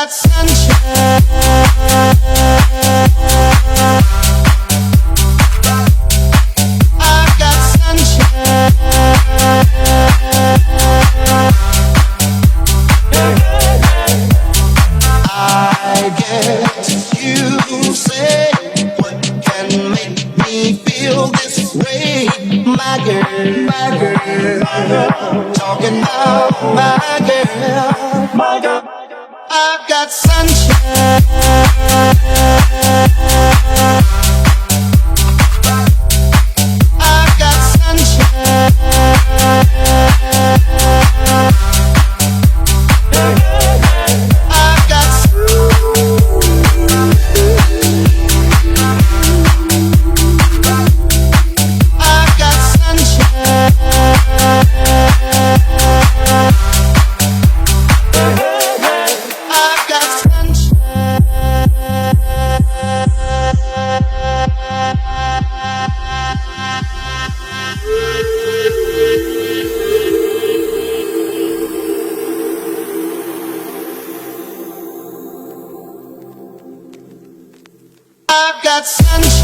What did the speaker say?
got sunshine. I've got sunshine. I guess you say what can make me feel this way, my girl, my girl, my girl. Talking about my girl, my girl. I've got sunshine. I've got sunshine. I've got I've got sunshine. I've got sunshine. I've got sunshine.